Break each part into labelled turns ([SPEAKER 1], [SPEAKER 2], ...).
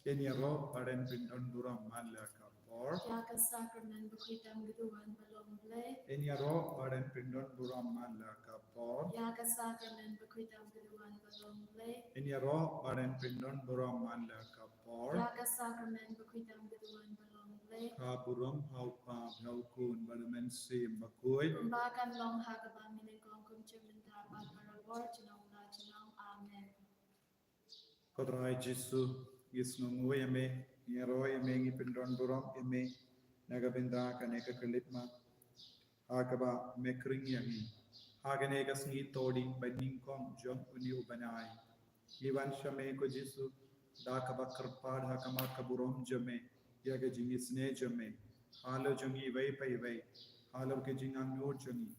[SPEAKER 1] Kenya ro paren pindon duram mala kapor.
[SPEAKER 2] Yaka sacrament bekitam geduan balong ble.
[SPEAKER 1] Kenya ro paren pindon duram mala kapor.
[SPEAKER 2] Yaka sacrament bekitam geduan balong ble.
[SPEAKER 1] Kenya ro paren pindon duram mala kapor.
[SPEAKER 2] Yaka sacrament bekitam geduan balong ble.
[SPEAKER 1] Kaburam hau pa hau kun balamen sim bakui.
[SPEAKER 2] Kumbakan long hagaba minekong kumchementar pat parabor chenong la chenong amen.
[SPEAKER 1] Kodrai Jesu gisnungu yame yero yame ngi pindon duram yame nagabinda kaneka kelipma hakaba mekring yangi hagane gasngi todi baning kong jom uni ubanai liwan shame ko Jesu dakaba karpad hakama kaburom jame yaga jingisne jame halo jongi vai pai vai halo ke jingang no jongi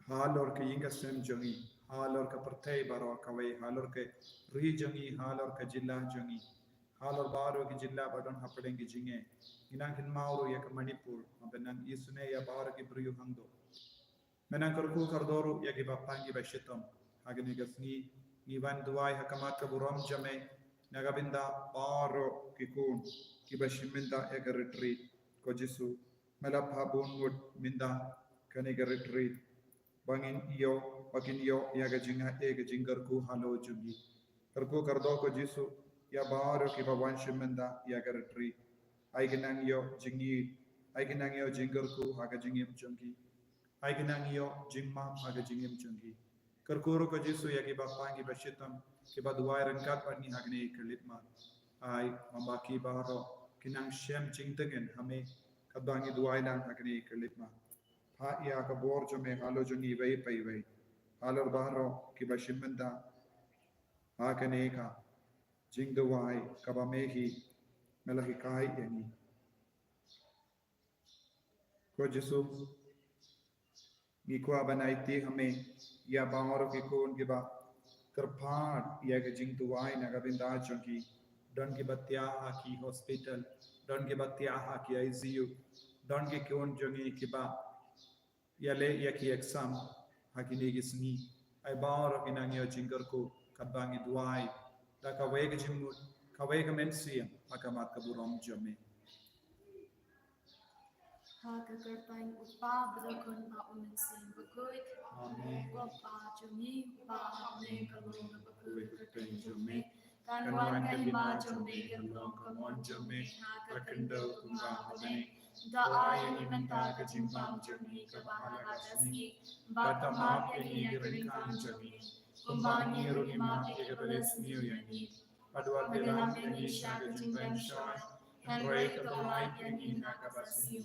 [SPEAKER 1] halor ke inga sem jongi halor ka pertai baro kawai halor ke ri jongi halor ka jilla jongi halor baro ke jilla badon hapadengi jinge inang hin mauro ya ka manipur mabenang isune ya baro ke briyu hangdo menang karku kardoru ya ke bapangi bashitom hagani gasni iwan duai hakamat ka burom jame nagabinda baro ki kun ki bashiminda ya ka retreat ko jisu melap habun wood minda kani ka retreat bangin iyo bakin iyo ya ga jinga e ga jingar ku halo jugi karku kardo ko jisu ya baro ki bawan shimenda ya ga retreat ai ginang yo jingi ai ginang yo jingar ku haga jingim jungi ai ginang yo jingma haga jingim jungi karkuro ko jisu ya ki bapangi bashitam ki baduai rangkat pani hagne kelitma ai mambaki baro kinang shem jingtengen hame kabangi duai dan hagne kelitma ha ya ka borjo me halo jungi vai pai vai halor baro ki bashimenda ha kaneka jingdawai kabamehi melahikai yani ko jisu ngikwa banaiti hame ya bangoro ki kun ki ba karphat ya ga jingdawai naga binda jungi don ki batya ha ki hospital don ki batya ha ki ICU don ki kun jungi ki ba yale yaki exam hakini gisni ay baro kinangyo jingarko kabangi duai da kawega jimut kawega mensia akamat kaburom jame
[SPEAKER 2] Hakakartang upa bedakon pa umensin bakuit.
[SPEAKER 1] amen
[SPEAKER 2] Wapa jumi pa ne kalong na bakuit kerteng jumi.
[SPEAKER 1] kanwan
[SPEAKER 2] Kanwan kahima
[SPEAKER 1] kahima
[SPEAKER 2] jumi
[SPEAKER 1] jame
[SPEAKER 2] kalong kamon jumi
[SPEAKER 1] akendo
[SPEAKER 2] hakakendo
[SPEAKER 1] kumba
[SPEAKER 2] kumba
[SPEAKER 1] habane
[SPEAKER 2] habane. Da ayan imenta kajimpam jumi kabahala kasni. Batamap yani yagaringkam jumi. Kumbani runimap yagabalas niyo yani.
[SPEAKER 1] Adwar
[SPEAKER 2] Madalam
[SPEAKER 1] dilam
[SPEAKER 2] yani siya kajimpam shoy. Henry kabalay yani nakabasiyo.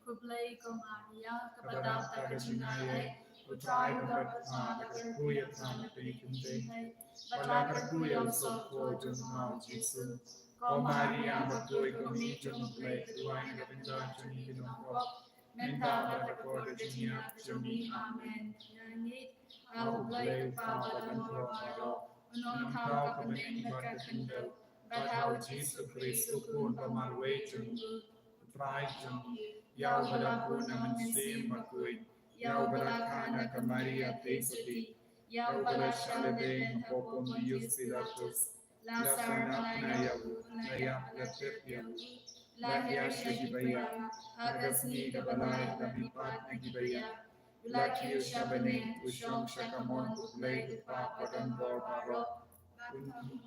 [SPEAKER 2] Kublai ko Maria, kabadam taga jingalay, utray ugat malagar kuya tana pikinjay, batlagar kuya so ko jumao Jesu, ko Maria bagoy ko mi jumplay, tuway na kapinda juni kinongkop, menta batakoda jinya juni amen, nangit, aublay upabadan hormaro, unong tau kapaneng nagkakandaw, bataw Jesu Kristo kun pamarway jumbo, utray jumbo, Yau balaku naman sim makuit. Yau balakana ka Maria Tesoti. Yau balasyalabeng popom Diyos Pilatus. Lasanak na yawu, layak latip yawu. Lahya siya gibaya, hagas ni kabalay tamipat na gibaya. Ulakiyo siya baning usyong siya kamon ublay upa padan bor barok.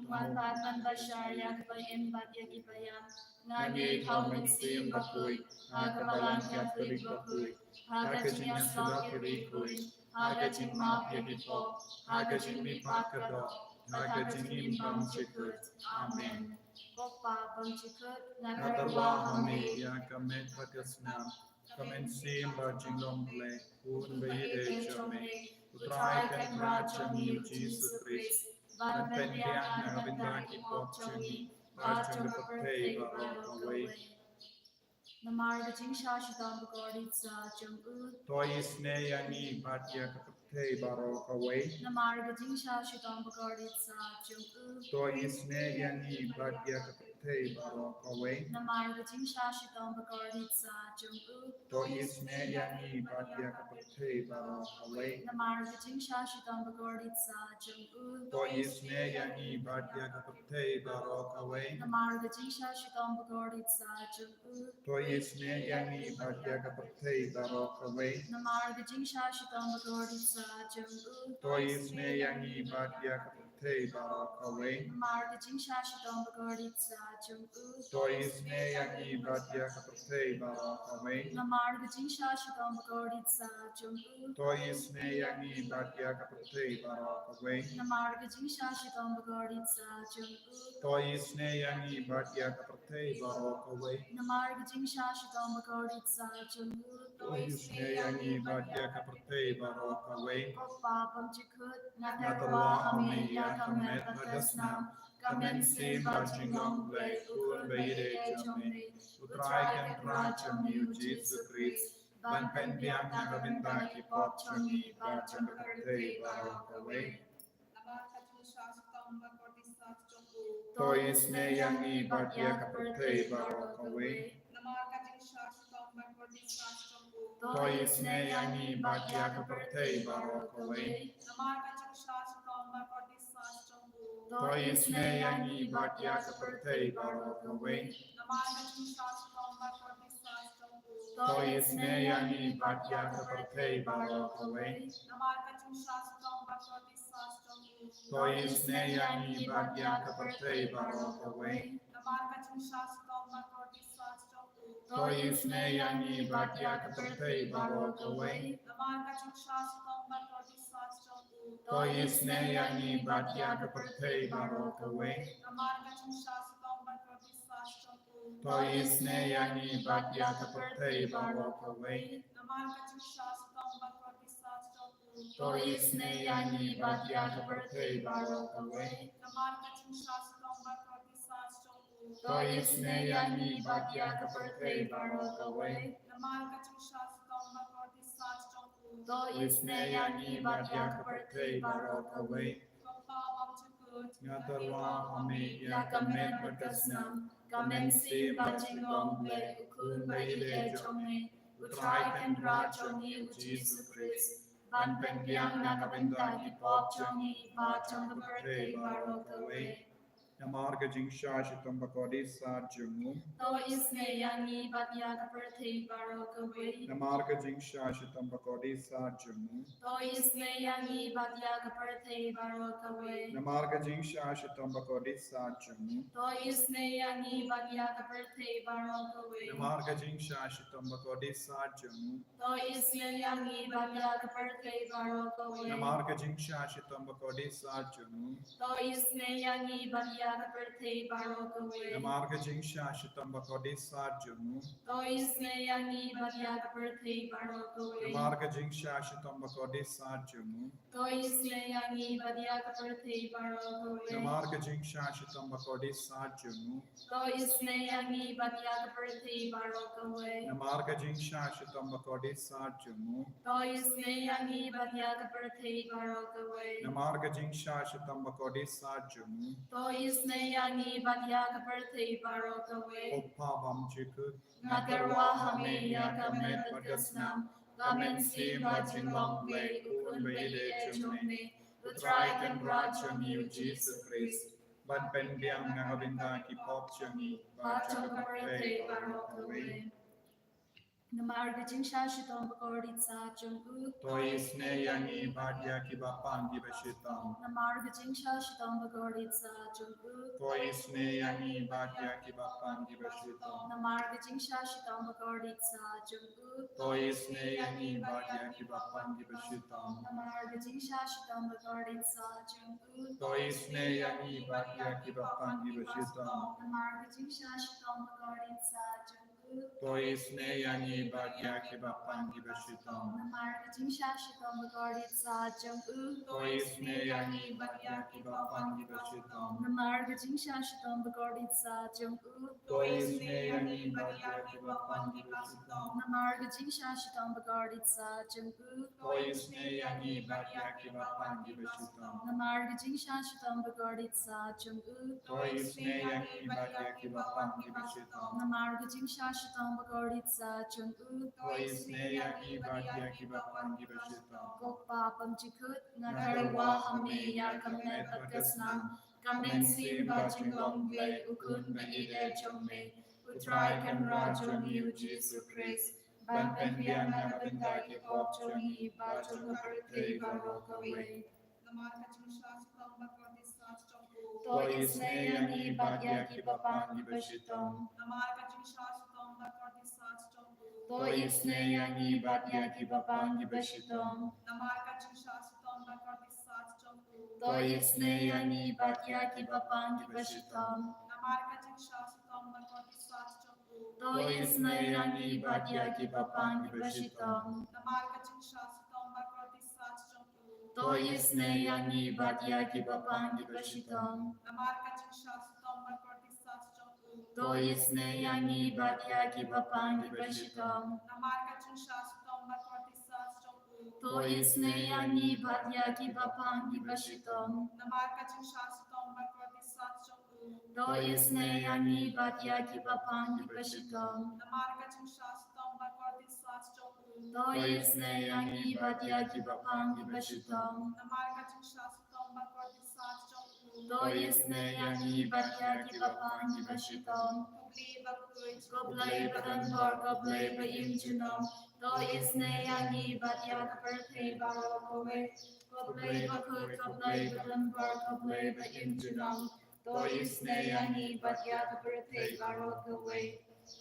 [SPEAKER 2] Manfaat man basyaya kapag embat yagibaya. Ngani kaumin sim bakuy. Hagabalan Catholic bakuy. Hagajing yaslok irikuy. Hagajing map yagipo. Hagajing mipat kado. Hagajing imbang chikut. Amen. Kopa bang chikut.
[SPEAKER 1] natarwa hame ya kamet pakasnam kamen sim barjing lomble un beide jame utrai kan rachami Jesus Christ ban pendiang na bindaki pop chami barjing kapay baro away
[SPEAKER 2] Namarga jingsha shidam bagordit sa jum'u.
[SPEAKER 1] tois ne yangi batya kapay baro away
[SPEAKER 2] Namarga jingsha shidam bagordit sa jum'u.
[SPEAKER 1] tois ne yangi batya kapay Kapate Barokawe,
[SPEAKER 2] Namarga Jingsha Shitong Bagordit Sa Jung U,
[SPEAKER 1] To Isne Yangi Badia Kapate Barokawe,
[SPEAKER 2] Namarga Jingsha Shitong Bagordit Sa Jung U,
[SPEAKER 1] To Isne Yangi Badia Kapate Barokawe,
[SPEAKER 2] Namarga Jingsha Shitong Bagordit Sa Jung U,
[SPEAKER 1] To Isne Yangi Badia Kapate Barokawe,
[SPEAKER 2] Namarga Jingsha Shitong Bagordit Sa Jung U,
[SPEAKER 1] To Isne Yangi Badia Kapate Barokawe,
[SPEAKER 2] Namarga Jingsha Shitong Bagordit Sa Jung U,
[SPEAKER 1] To Isne Yangi Badia Kapate Barokawe,
[SPEAKER 2] Namarga Jingsha Shitong Bagordit Sa Jung U,
[SPEAKER 1] To Isne Yangi Badia Kapate Barokawe,
[SPEAKER 2] Namarga Jingsha Shitong Bagordit Sa Jung U,
[SPEAKER 1] To Isne Yangi Badia Kapate Barokawe,
[SPEAKER 2] Namarga Jingsha Shitong Bagordit Sa Jung U,
[SPEAKER 1] To Isne Yangi Badia Kapate Barokawe,
[SPEAKER 2] Kopa Pamchikut,
[SPEAKER 1] Natarwa
[SPEAKER 2] Natarwa Hame
[SPEAKER 1] Hameya
[SPEAKER 2] Yakamet
[SPEAKER 1] Kamet
[SPEAKER 2] Batasnam,
[SPEAKER 1] Badasnam,
[SPEAKER 2] Kamen
[SPEAKER 1] Kamen
[SPEAKER 2] Sim
[SPEAKER 1] Sim
[SPEAKER 2] Bajinglong
[SPEAKER 1] Bajinglong
[SPEAKER 2] Blay,
[SPEAKER 1] Blay,
[SPEAKER 2] Ukun
[SPEAKER 1] Kun
[SPEAKER 2] Bay
[SPEAKER 1] Bayre
[SPEAKER 2] Jomne,
[SPEAKER 1] Jome,
[SPEAKER 2] Utrai
[SPEAKER 1] Utrai Ken
[SPEAKER 2] Kendra
[SPEAKER 1] Racham
[SPEAKER 2] Jomni
[SPEAKER 1] Yu
[SPEAKER 2] Jesus
[SPEAKER 1] Jesus
[SPEAKER 2] Christ,
[SPEAKER 1] Christ,
[SPEAKER 2] Ban
[SPEAKER 1] Ban Pen
[SPEAKER 2] Pen
[SPEAKER 1] Biang
[SPEAKER 2] Biak
[SPEAKER 1] Nagavinda
[SPEAKER 2] Nagavinda
[SPEAKER 1] Ki
[SPEAKER 2] Ki
[SPEAKER 1] Pop
[SPEAKER 2] Pop
[SPEAKER 1] Chami,
[SPEAKER 2] Chomni,
[SPEAKER 1] Bajang
[SPEAKER 2] Bajang
[SPEAKER 1] Kapate
[SPEAKER 2] Kaparte
[SPEAKER 1] Barokawe,
[SPEAKER 2] To Isne Yangi Batya Kaparte
[SPEAKER 1] Barokawe,
[SPEAKER 2] To Isne Yangi Batya Kaparte
[SPEAKER 1] Barokawe,
[SPEAKER 2] To Isne Yangi Batya Kaparte
[SPEAKER 1] Barokawe,
[SPEAKER 2] To Isne Yangi Batya Kaparte
[SPEAKER 1] Barokawe, To Isne Yangi Batya Kaparte Barokawe, To Isne Yangi Batya Kaparte Barokawe, To Isne Yangi Batya Kaparte Barokawe, To Isne Yangi Batya Kaparte Barokawe, To Isne Yangi Batya Kaparte Barokawe, To Isne Yangi Batya Kaparte Barokawe, To Isne Yangi Batya Kaparte Barokawe, Natarwa Hame Yakamet Badasnam, Kamen Sim Bajinglong Blay, Ukun Bayre Jomne, Utrai Kendra Jomni Jesus Christ, Ban Pen Biang Nagavinda Ki Pop Chomni, Bajang Kaparte Barokawe, Namarga Jingsha Shitam Bakodi Sa Jumu,
[SPEAKER 2] To Isne Yangi Batya Kaparte Barokawe,
[SPEAKER 1] Namarga Jingsha Shitam Bakodi Sa Jumu,
[SPEAKER 2] To Isne Yangi Batya Kaparte Barokawe,
[SPEAKER 1] Namarga Jingsha Shitam Bakodi Sa Jumu,
[SPEAKER 2] To Isne Yangi Batya Kaparte Barokawe,
[SPEAKER 1] Namarga Jingsha Shitam Bakodi Sa Jumu,
[SPEAKER 2] To Isne Yangi Batya Kaparte Barokawe,
[SPEAKER 1] Namarga Jingsha Shitam Bakodi Sa Jumu,
[SPEAKER 2] To Isne Yangi Batya Kaparte Barokawe,
[SPEAKER 1] Namarga Jingsha Shitam Bakodi Sa Jumu,
[SPEAKER 2] To Isne Yangi Batya Kaparte Barokawe,
[SPEAKER 1] Namarga Jingsha Shitam Bakodi Sa Jumu,
[SPEAKER 2] To Isne Yangi Batya Kaparte Barokawe,
[SPEAKER 1] Namarga Jingsha Shitam Bakodi Sa Jumu,
[SPEAKER 2] To Isne Yangi Batya Kaparte Barokawe,
[SPEAKER 1] Namarga Jingsha Shitam Bakodi Sa Jumu,
[SPEAKER 2] To Isne Yangi Batya Kaparte Barokawe,
[SPEAKER 1] Namarga Jingsha Shitam Bakodi Sa Jumu,
[SPEAKER 2] To Isne Yangi Batya Kaparte Barokawe,
[SPEAKER 1] Oppa Bam Jiku,
[SPEAKER 2] Nagarwa Hame Yakamet Bagasnam, Kamen Sim Bajinglong Blay, Ukun Bayre Jomne, Utrai Kendra Jomni Jesus Christ,
[SPEAKER 1] Ban Pen Biang Nagavinda Ki Pop Chami,
[SPEAKER 2] Bajang
[SPEAKER 1] Bajang
[SPEAKER 2] Kaparte
[SPEAKER 1] Kapate
[SPEAKER 2] Barokawe, Namarga Jingsha Shitom Bakordit Sa Jung U,
[SPEAKER 1] To Isne Yangi Badia Ki Bapang Ki Bashitam,
[SPEAKER 2] Namarga Jingsha Shitom Bakordit Sa Jung U,
[SPEAKER 1] To Isne Yangi Badia Ki Bapang Ki Bashitam,
[SPEAKER 2] Namarga Jingsha Shitom Bakordit Sa Jung U,
[SPEAKER 1] To Isne Yangi Badia Ki Bapang Ki Bashitam,
[SPEAKER 2] Namarga Jingsha Shitom Bakordit Sa Jung U,
[SPEAKER 1] To Isne Yangi Badia Ki Bapang Ki Bashitam,
[SPEAKER 2] Namarga Jingsha Shitom Bakordit Sa Jung U,
[SPEAKER 1] Toisne yani badya ki bapan ki bashitong.
[SPEAKER 2] Namar ka jingsha shitong bagardit sa jung
[SPEAKER 1] Toisne yani badya ki bapan ki bashitong.
[SPEAKER 2] Namar ka jingsha shitong bagardit sa jung
[SPEAKER 1] Toisne yani badya ki bapan ki bashitong.
[SPEAKER 2] Namar ka jingsha shitong bagardit sa jung
[SPEAKER 1] Toisne yani badya ki bapan ki bashitong.
[SPEAKER 2] Namar ka jingsha shitong bagardit sa jung
[SPEAKER 1] Toisne yani badya ki bapan ki bashitong.
[SPEAKER 2] Namar ka jingsha shitong bagardit sa jung
[SPEAKER 1] Toisne yani badya ki bapan ki bashitong.
[SPEAKER 2] Kokpa pamchikut ngakarwa hami ya kamet patkasnam kamen sin ba jinglong blay ukun ba ide jongme utrai kan ra jongi Jesu Christ ban pen bian na benda ki pop jongi ba jonga birthday ba rokawe Toisne yani badya ki bapan ki bashitong Toisne yani badya ki bapan ki bashitong Toisne yani badya ki bapan ki bashitong Toisne yani badya ki bapan ki bashitong Toisne yani badya ki bapan ki bashitong Toisne yani badya ki bapan ki bashitong Toisne yani badya ki bapan ki bashitong Toisne yani badya ki bapan ki bashitong Toisne yani badya ki bapan ki bashitong Toisne yani badya ki bapan ki bashitong Goblay bagan bar goblay ba imchinong Toisne yani badya ka birthday baro kowe Goblay bakut goblay bagan bar goblay ba imchinong Toisne yani badya ka birthday baro kowe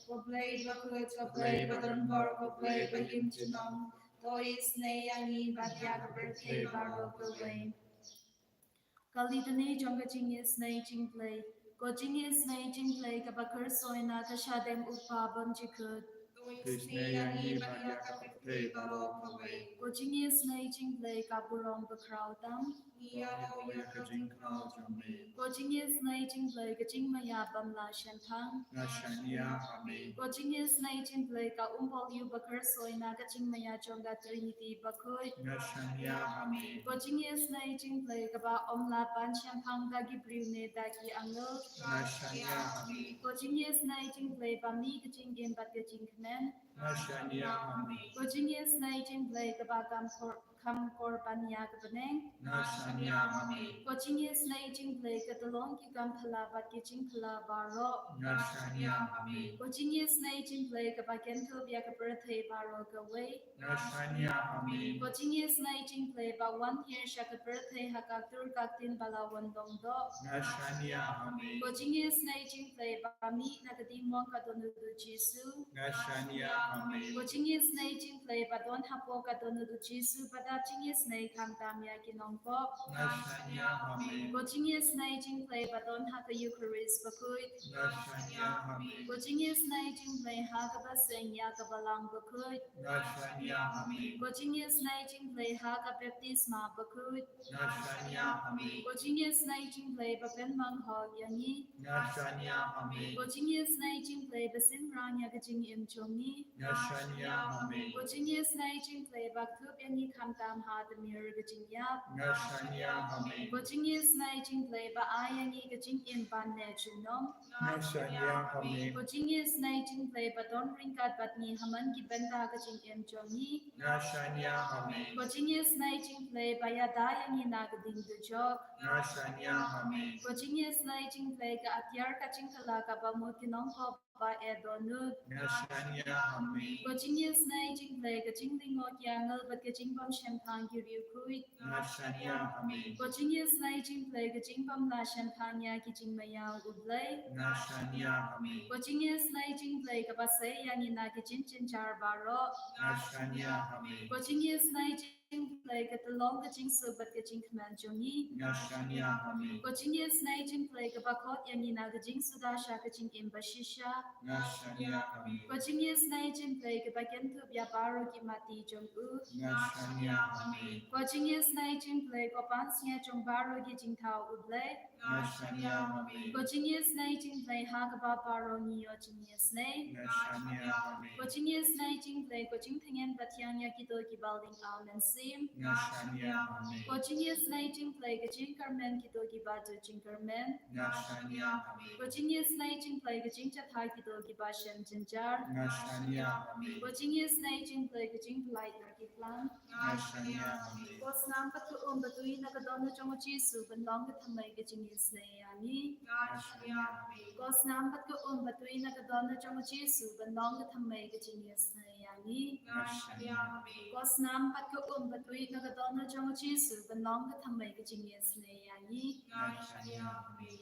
[SPEAKER 2] Goblay bakut goblay bagan bar goblay ba imchinong Toisne yani badya ka birthday baro kowe Kalidane jonga Jingisynei-blei Jingisynei-blei kabakar soina kashadem upa bamjikut
[SPEAKER 1] Toisne yani badya ki bapan baro kawe.
[SPEAKER 2] Jingisynei-blei kaburong bakrautam
[SPEAKER 1] Oya ka jingkrao jome.
[SPEAKER 2] Jingisynei-blei kajingmaya bamla shempang
[SPEAKER 1] Nashania ame.
[SPEAKER 2] Jingisynei-blei ka umpol yu bakar soina kajingmaya jonga Trinity bakut
[SPEAKER 1] Nashania ame.
[SPEAKER 2] Jingisynei-blei kaba omla ban shempang dagi briune dagi angel
[SPEAKER 1] Nashania ame.
[SPEAKER 2] Jingisynei-blei ba mi kajingin bat kajingknen
[SPEAKER 1] Nashania ame.
[SPEAKER 2] Jingisynei-blei kaba kam korbanya kabaneng
[SPEAKER 1] Nashania ame.
[SPEAKER 2] Jingisynei-blei kadalong ki kam phala bat kijing phala baro
[SPEAKER 1] Nashania ame.
[SPEAKER 2] Jingisynei-blei kaba kenko bia ka birthday baro gawe
[SPEAKER 1] Nashania ame.
[SPEAKER 2] Jingisynei-blei ba 1 year siya ka birthday hakatur kaktin balawan dongdo
[SPEAKER 1] Nashania ame.
[SPEAKER 2] Jingisynei-blei ba mi nakadimong kadonudu Jesu
[SPEAKER 1] Nashania ame.
[SPEAKER 2] Jingisynei-blei ba don hapo kadonudu Jesu pada Jingisynei kamtamya kinongpo
[SPEAKER 1] Nashania ame.
[SPEAKER 2] Jingisynei-blei ba don haka Eucharist bakut
[SPEAKER 1] Nashania ame.
[SPEAKER 2] Jingisynei-blei haka baseng ya kabalang bakut
[SPEAKER 1] Nashania ame.
[SPEAKER 2] Jingisynei-blei haka baptisma bakut
[SPEAKER 1] Nashania ame.
[SPEAKER 2] Jingisynei-blei ba penmang hog yangi
[SPEAKER 1] Nashania ame.
[SPEAKER 2] Jingisynei-blei ba sinrang ya kajing imchongi
[SPEAKER 1] Nashania ame.
[SPEAKER 2] Jingisynei-blei ba kup yangi kamtam ha demir kajing yap
[SPEAKER 1] Nashania ame.
[SPEAKER 2] Jingisynei-blei ba ayangi kajing in ban ne chunong
[SPEAKER 1] Nashania ame.
[SPEAKER 2] Jingisynei-blei ba don ringkat bat ni haman ki benda kajing imchongi
[SPEAKER 1] Nashania ame.
[SPEAKER 2] Jingisynei-blei ba ya dayangi na kading dujok
[SPEAKER 1] Nashania ame.
[SPEAKER 2] Jingisynei-blei ka atyar kajing kala ka ba mo kinongko ba edonut
[SPEAKER 1] Nashania ame.
[SPEAKER 2] Jingisynei-blei kajing lingot yangal bat kajing bam shempang giriu kuit
[SPEAKER 1] Nashania ame.
[SPEAKER 2] Jingisynei-blei kajing bam la shempang ya kijing mayal ublei
[SPEAKER 1] Nashania ame.
[SPEAKER 2] Jingisynei-blei ka ba say yani na kijing chinchar baro
[SPEAKER 1] Nashania ame.
[SPEAKER 2] Jingisynei-blei play ka talong ka jing su bat ka jing command jongi.
[SPEAKER 1] Ngashania Hami.
[SPEAKER 2] Ko Jingisynei play ka bakot yang ina ka jing suda sha ka jing imbashisha.
[SPEAKER 1] Ngashania Hami.
[SPEAKER 2] Ko Jingisynei play ka bagen tu bia baro ki mati jong u.
[SPEAKER 1] Ngashania Hami.
[SPEAKER 2] Ko Jingisynei play ko pansia jong baro ki jing tau u play.
[SPEAKER 1] Ngashania Hami.
[SPEAKER 2] Ko Jingisynei play ha ka ba baro ni yo Jingisynei.
[SPEAKER 1] Ngashania Hami.
[SPEAKER 2] Ko Jingisynei play ko jing tengen batyang ya ki do ki balding al men sim.
[SPEAKER 1] Ngashania Hami.
[SPEAKER 2] Ko Jingisynei play ka jing karmen ki do ki ba do jing karmen.
[SPEAKER 1] Ngashania Hami.
[SPEAKER 2] Ko Jingisynei play ka jing chat hai ki do ki ba shem jinjar.
[SPEAKER 1] Ngashania Hami.
[SPEAKER 2] Ko Jingisynei play ka jing light na ki plan.
[SPEAKER 1] Ngashania Hami.
[SPEAKER 2] Ko snam ka tu batui na ka don na chong chi su ban long ka thamai ka Jingisynei ani.
[SPEAKER 1] Ngashania Hami.
[SPEAKER 2] Ko snam ka tu batui na ka don na chong chi su ban long ka thamai ka Jingisynei ani.
[SPEAKER 1] Ngashania Hami.
[SPEAKER 2] Ko snam ka tu batui na ka don na chong chi su ban long ka thamai ka Jingisynei ani.
[SPEAKER 1] Ngashania Hami.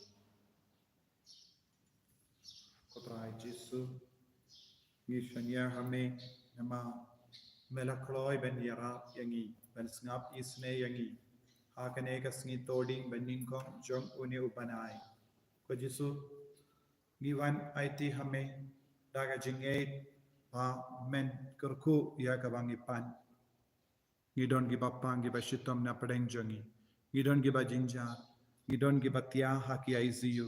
[SPEAKER 1] Kotrai Jesu. Ngishania Hami. Nama melakloi ben yara yangi ben ngap isne yangi hakane ka sngi toding bening ko jong une upanai ko Jesu ngiwan IT hame daga jinge pa men kerku ya ka bangi pan ngidon gi bapang gi bashitom na padeng jongi ngidon gi ba jinja ngidon gi batia haki ICU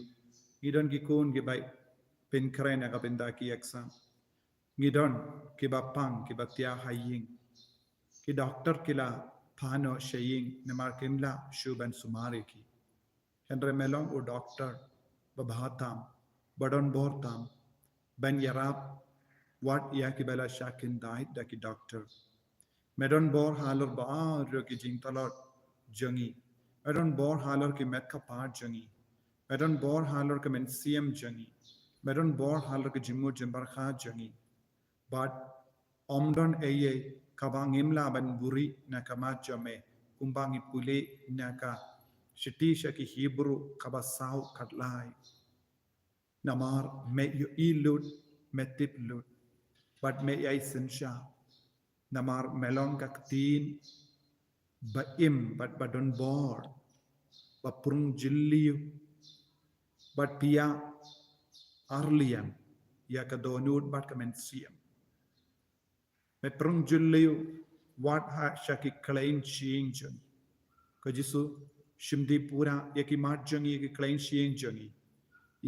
[SPEAKER 1] ngidon gi kun gi bai pin krena ka benda ki exam ngidon ki bapang ki batia haying ki doctor kila phano shaying namar kinla shuban sumare ki henre melong o doctor babhatam badon bortam ben yarab what ya ki bela shakin dai da ki doctor medon bor halor ba ro ki jing talot jangi medon bor halor ki met ka pa jangi medon bor halor ki men CM jangi medon bor halor ki jimu jimbar kha jangi but omdon eye kabang imla ban buri na kamajame kumbang ipule na ka shitisha ki Hebrew kabasau katlai namar me yu ilut metip lut but me ay sinsha namar melon kaktin ba im but badon bor ba prung jilliu but pia arliam ya kadonut but kamensiam me prung julliu what ha shaki klein chingjon ko Jesu shimdi pura yaki marjangi yaki klein chingjongi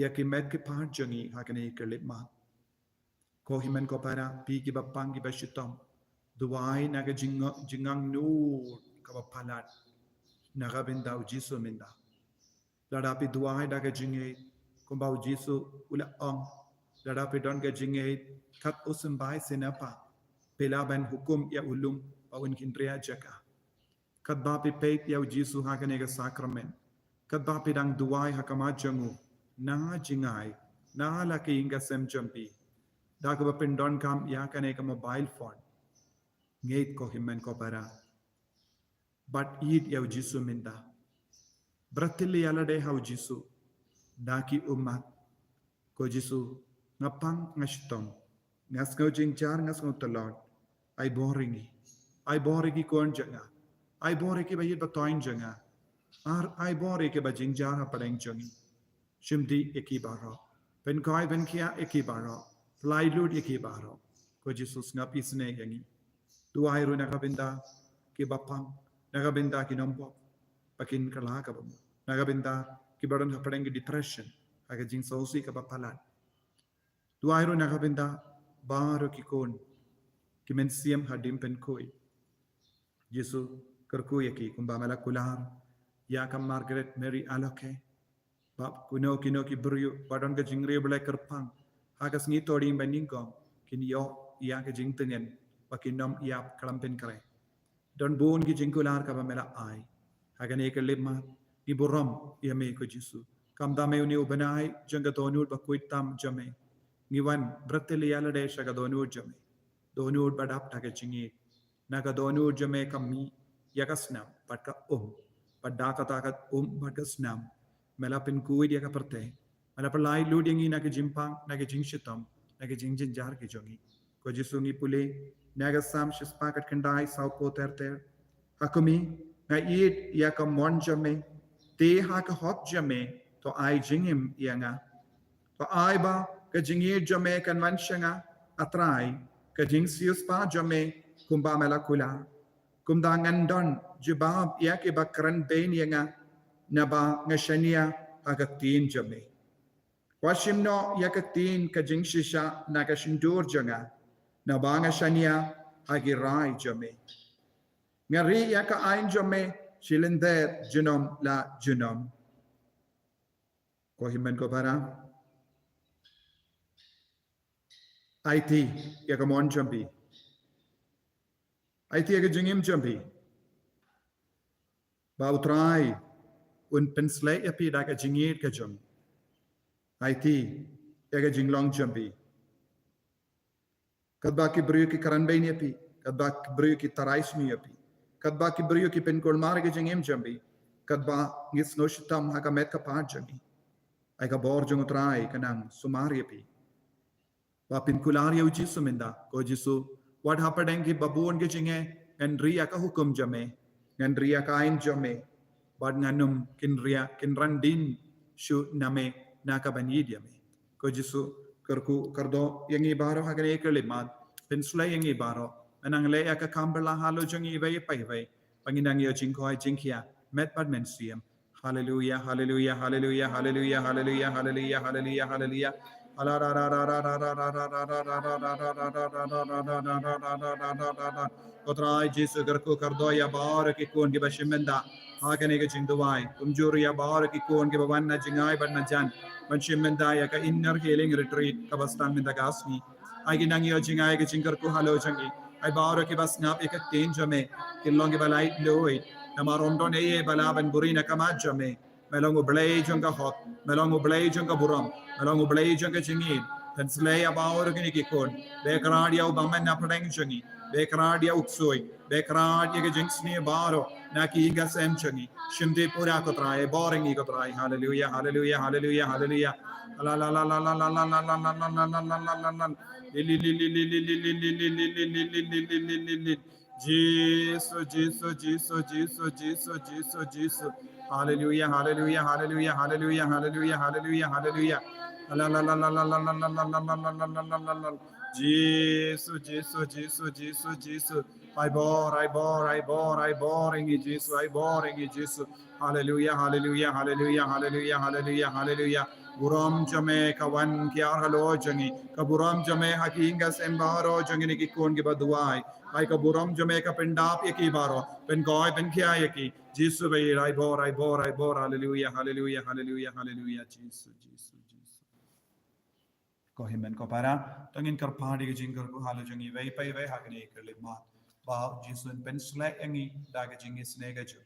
[SPEAKER 1] yaki met ki parjangi hakane kelipma ko himen ko para pi ki bapang ki bashitom duai naga jingang nu ka bapalat naga bendau Jesu minda ladapi duai daga jinge kumbau Jesu ula ong ladapi don ga jinge kat usumbai sinapa pelaban hukum ya ulum pawin kindria jaka kadbapi peit ya Jesu hakane ga sakramen kadbapi dang duai hakama jangu na jingai na laki inga semjampi daga pindon kam ya kane ka mobile phone ngeit ko himmen ko para but eat ya Jesu minda bratilli yalade ha Jesu daki umat ko Jesu ngapang ngashtom ngasgo jingjar ngasgo talon ai boringi kon janga ai boriki bayit batoin janga ar ai boriki ba jingjar ha padeng jangi shimdi ekibaro ben koi ben kia ekibaro fly load ekibaro ko Jesus ngap isne yangi tu ai ru nakabinda ki bapang nakabinda ki nombo pakin kala ka bam nakabinda ki baron ha padeng depression aga jing sosi ka bapalat tu ai ru nakabinda baro ki kon ki men siam hadim pen koi Yesu kerku yaki kumba malakular ya kam Margaret Mary aloke bab kuno kino ki brio badon ga jingre bla kerpang hagas ngi todim beningong kin yo ya ga jing tengen pakinom ya kalampen kare don bon gi jingkular ka bamela ai hagane ke limma iburam ya me ko Jesu kam da me uni ubanai janga donur ba kuitam jame ngiwan brateli yalade shaga donur jame donur badap ta ga jingi naga donur jame kammi yagasnam patka padaka takat bagasnam melapin kuid ya kaperte melapalai ludingi naga jimpang naga jingshitam naga jingjinjar ki jongi ko Jesu ngi pule naga sam shispakat kandai sau poterter Hakumi ngait ya ka mon jame te ha ka hop jame to ai jingim yanga to ai ba ka jingir jame kan manshanga atrai ka jingsius pa jame kumba melakula kumda ngandon jubab ya ke bakran ben yanga naba ngashania hagatin jame washimno ya ka tin ka jingshisha na ka shindur janga naba ngashania hagirai jame ngari ya ka ain jome shilinder junom la junom ko himen ko para IT ya ka mon jambi IT ya ka jingim jambi ba utrai un pensle ya pi da ka jingir ka jom IT ya ka jinglong jambi kadba ki bru ki karanbe ni pi kadba ki bru ki tarais ni pi kadba ki bru ki pen kolmar ka jingim jambi kadba ngis no shitam ha ka met ka pa jambi ay ka bor jong utrai kanang sumari pi Wapin kulari au jisu minda ko jisu what happened ki babun ke jinge ngan ria ka hukum jame ngan ria ka ain jame bad nganum kin ria kin randin shu name naka banyi diame ko jisu kerku kerdo yang ibaro hagane kelimat pensula yang ibaro anang le ka kambala halo jangi vai pai vai panginang yo jingkoi jingkia met bad mensiam hallelujah hallelujah hallelujah hallelujah hallelujah hallelujah hallelujah hallelujah Kotrai Jesu garku kardoya bar ki kun ki bashimenda hakane ke jingduai kumjuriya bar ki kun ki bawanna jingai banna jan banshimenda ya ka inner healing retreat ka bastan minda gasni ai ki nangi jingai ke jingar ku halo jangi ai bar ki bas ngap ek tin jame kilong ki balai loi namarondo ne ye balaban burina kama jame melongo blay jonga hot melongo blay jonga buram melongo blay jonga jingin dan slay abawor gini kikon bekradia ubamen na pradeng jangi bekradia uksoi bekradia ke jingsni baro na ki inga sem jangi shimde pura kotrai boring i kotrai hallelujah hallelujah hallelujah hallelujah la la la la la la la la la la la la la la la la Jesus, Jesus, Jesus, Jesus, Jesus, Jesus, Jesus. Hallelujah, hallelujah, hallelujah, hallelujah, hallelujah, hallelujah, hallelujah. La la la la la la la la la la la la la la la la. Jesus, Jesus, Jesus, Jesus, Jesus. I bore, I bore, I bore, I bore in Jesus, I bore in Jesus. Hallelujah, hallelujah, hallelujah, hallelujah, hallelujah, hallelujah. Buram jame kawan kiar halo jangi kaburam jame hakinga sembaro jangi ni kikun ki baduai ai kaburam jame ka pendap yaki baro pen goy pen kya yaki Jesus bay I bore hallelujah hallelujah hallelujah hallelujah Jesus Jesus Jesus ko himen ko para tangin kar padi ke jingkar ko halo jangi bay pai bay hakne kerle ma ba Jesus pen slek yangi daga jingi snega ju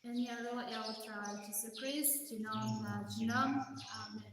[SPEAKER 2] En jag try Jesus Christ, genom Amen.